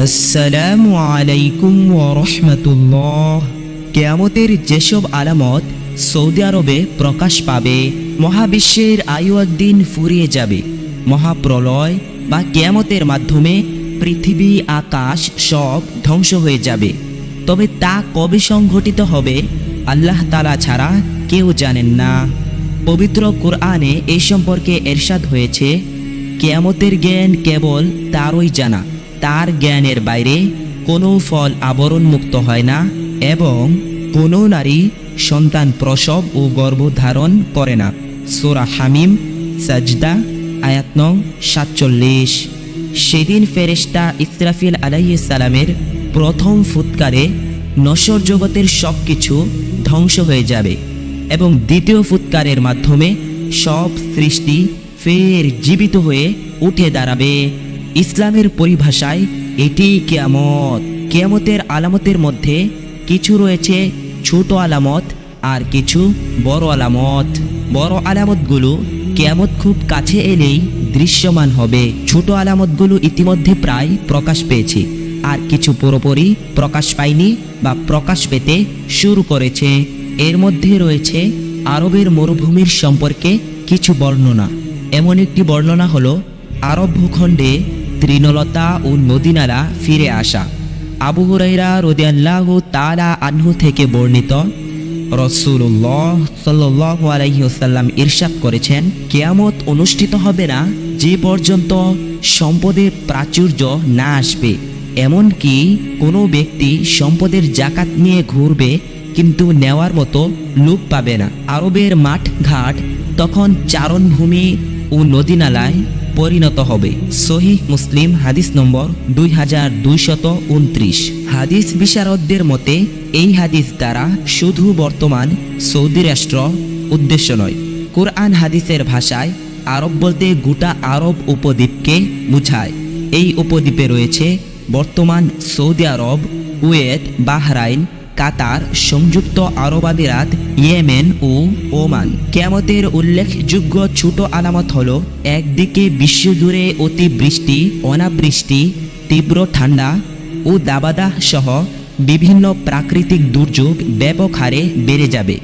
আসসালামু আলাইকুম ওয়া রাহমাতুল্লাহ। কিয়ামতের যেসব আলামত সৌদি আরবে প্রকাশ পাবে, মহাবিশ্বের আয়ু একদিন ফুরিয়ে যাবে। মহাপ্রলয় বা কিয়ামতের মাধ্যমে পৃথিবী আকাশ সব ধ্বংস হয়ে যাবে। তবে তা কবে সংঘটিত হবে আল্লাহ তাআলা ছাড়া কেউ জানেন না। পবিত্র কোরআনে এই সম্পর্কে এরশাদ হয়েছে, কিয়ামতের জ্ঞান কেবল তারই জানা, তার জ্ঞানের বাইরে কোনো ফল আবরণমুক্ত হয় না এবং কোনো নারী সন্তান প্রসব ও গর্ভধারণ করে না। সূরা হামিম সাজদা আয়াত নং 47। সেদিন ফেরেশতা ইসরাফিল আলাইহিস সালামের প্রথম ফুৎকারে নশ্বর জগতের সব কিছু ধ্বংস হয়ে যাবে এবং দ্বিতীয় ফুৎকারের মাধ্যমে সব সৃষ্টি ফের জীবিত হয়ে উঠে দাঁড়াবে। ইসলামের পরিভাষায় এটি কিয়ামত। কিয়ামতের আলামতের মধ্যে কিছু রয়েছে ছোট আলামত আর কিছু বড় আলামত। বড় আলামতগুলো কিয়ামত খুব কাছে এলেই দৃশ্যমান হবে। ছোট আলামতগুলো ইতিমধ্যে প্রায় প্রকাশ পেয়েছে, আর কিছু পুরোপুরি প্রকাশ পায়নি বা প্রকাশ পেতে শুরু করেছে। এর মধ্যে রয়েছে আরবের মরুভূমির সম্পর্কে কিছু বর্ণনা। এমন একটি বর্ণনা হলো আরব ভূখণ্ডে তৃণলতা ও নদীনালা ফিরে আসা। আবু হুরায়রা রাদিয়াল্লাহু তাআলা আনহু থেকে বর্ণিত, রাসূলুল্লাহ সাল্লাল্লাহু আলাইহি ওয়াসাল্লাম ইরশাদ করেছেন, কিয়ামত অনুষ্ঠিত হবে না যে পর্যন্ত সম্পদের প্রাচুর্য না আসবে। এমনকি কোনো ব্যক্তি সম্পদের জাকাত নিয়ে ঘুরবে কিন্তু নেওয়ার মতো লোক পাবে না। আরবের মাঠ ঘাট তখন চারণভূমি ও নদীনালায় পরিণত হবে। সহিহ মুসলিম হাদিস নম্বর 2229। হাদিস বিশারদদের মতে এই হাদিস দ্বারা শুধু বর্তমান সৌদি রাষ্ট্র উদ্দেশ্য নয়। কোরআন হাদিসের ভাষায় আরব বলতে গোটা আরব উপদ্বীপকে বোঝায়। এই উপদ্বীপে রয়েছে বর্তমান সৌদি আরব, কুয়েত, বাহরাইন, কাতার, সংযুক্ত আরব আমিরাত, ইয়েমেন ও ওমান। কিয়ামতের উল্লেখযোগ্য ছোট আলামত হলো, একদিকে বিশ্বজুড়ে অতিবৃষ্টি, অনাবৃষ্টি, তীব্র ঠান্ডা ও দাবাদাহ সহ বিভিন্ন প্রাকৃতিক দুর্যোগ ব্যাপক হারে বেড়ে যাবে।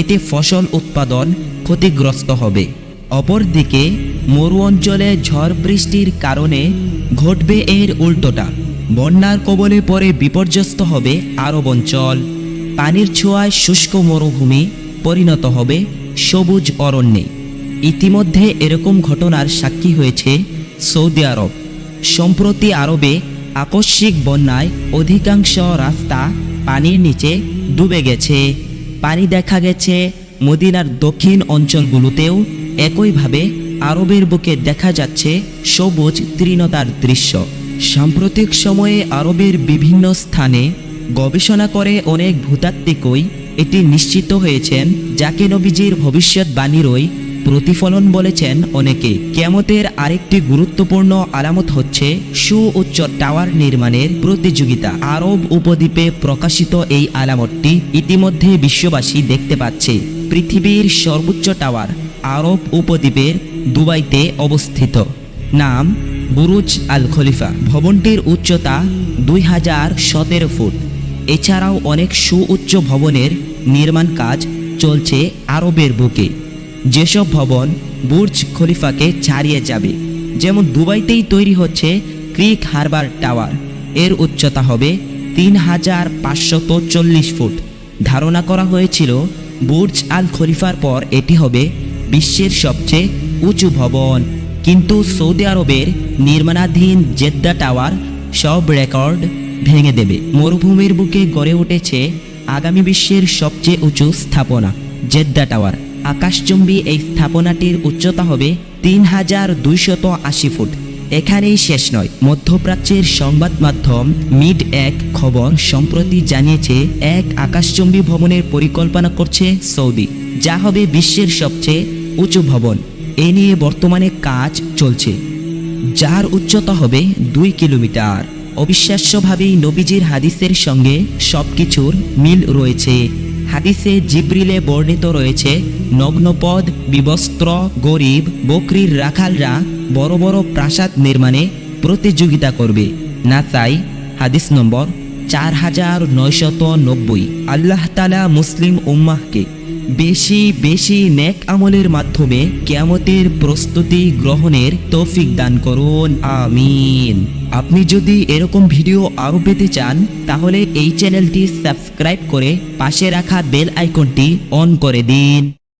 এতে ফসল উৎপাদন ক্ষতিগ্রস্ত হবে। অপরদিকে মরু অঞ্চলে ঝড় বৃষ্টির কারণে ঘটবে এর উল্টোটা। বন্যার কবলে পড়ে বিপর্যস্ত হবে আরব অঞ্চল। পানির ছোঁয়ায় শুষ্ক মরুভূমি পরিণত হবে সবুজ অরণ্যে। ইতিমধ্যে এরকম ঘটনার সাক্ষী হয়েছে সৌদি আরব। সম্প্রতি আরবে আকস্মিক বন্যায় অধিকাংশ রাস্তা পানির নিচে ডুবে গেছে। পানি দেখা গেছে মদিনার দক্ষিণ অঞ্চলগুলোতেও। একইভাবে আরবের বুকে দেখা যাচ্ছে সবুজ তৃণতার দৃশ্য। সাম্প্রতিক সময়ে আরবের বিভিন্ন স্থানে গবেষণা করে অনেক ভূতাত্ত্বিকই এটি নিশ্চিত হয়েছেন, যাকে নবীজির ভবিষ্যৎবাণীরই প্রতিফলন বলেছেন অনেকে। কিয়ামতের আরেকটি গুরুত্বপূর্ণ আলামত হচ্ছে সুউচ্চ টাওয়ার নির্মাণের প্রতিযোগিতা। আরব উপদ্বীপে প্রকাশিত এই আলামতটি ইতিমধ্যে বিশ্ববাসী দেখতে পাচ্ছে। পৃথিবীর সর্বোচ্চ টাওয়ার আরব উপদ্বীপের দুবাইতে অবস্থিত। নাম বুরুজ আল খলিফা। ভবনটির উচ্চতা 2017 ফুট। এছাড়াও অনেক সুউচ্চ ভবনের নির্মাণ কাজ চলছে আরবের বুকে, যেসব ভবন বুর্জ খলিফাকে ছাড়িয়ে যাবে। যেমন দুবাইতেই তৈরি হচ্ছে ক্রিক হারবার টাওয়ার। এর উচ্চতা হবে 3540 ফুট। ধারণা করা হয়েছিল বুর্জ আল খলিফার পর এটি হবে বিশ্বের সবচেয়ে উঁচু ভবন। কিন্তু সৌদি আরবের নির্মাণাধীন জেদ্দা টাওয়ার সব রেকর্ড ভেঙে দেবে। মরুভূমির বুকে গড়ে উঠেছে আগামী বিশ্বের সবচেয়ে উঁচু স্থাপনা জেদ্দা টাওয়ার। আকাশচুম্বী এই স্থাপনাটির উচ্চতা হবে 3280 ফুট। এখানেই শেষ নয়। মধ্যপ্রাচ্যের সংবাদ মাধ্যম মিড এক খবর সম্প্রতি জানিয়েছে, এক আকাশচুম্বী ভবনের পরিকল্পনা করছে সৌদি, যা হবে বিশ্বের সবচেয়ে উঁচু ভবন। এ নিয়ে বর্তমানে কাজ চলছে, যার উচ্চতা হবে 2 কিলোমিটার। অবিশ্বাস্যভাবেই নবীজির হাদিসের সঙ্গে সবকিছুর মিল রয়েছে। হাদিসে জিব্রিলে বর্ণিত রয়েছে, নগ্নপদ, বিবস্ত্র, গরিব, বকরির রাখালরা বড় বড় প্রাসাদ নির্মাণে প্রতিযোগিতা করবে। নাসাই হাদিস নম্বর 4990। আল্লাহ তাআলা মুসলিম উম্মাহকে বেশি বেশি নেক আমলের মাধ্যমে কিয়ামতের প্রস্তুতি গ্রহণের তৌফিক দান করুন, আমিন। আপনি যদি এরকম ভিডিও আরও পেতে চান তাহলে এই চ্যানেলটি সাবস্ক্রাইব করে পাশে রাখা বেল আইকনটি অন করে দিন।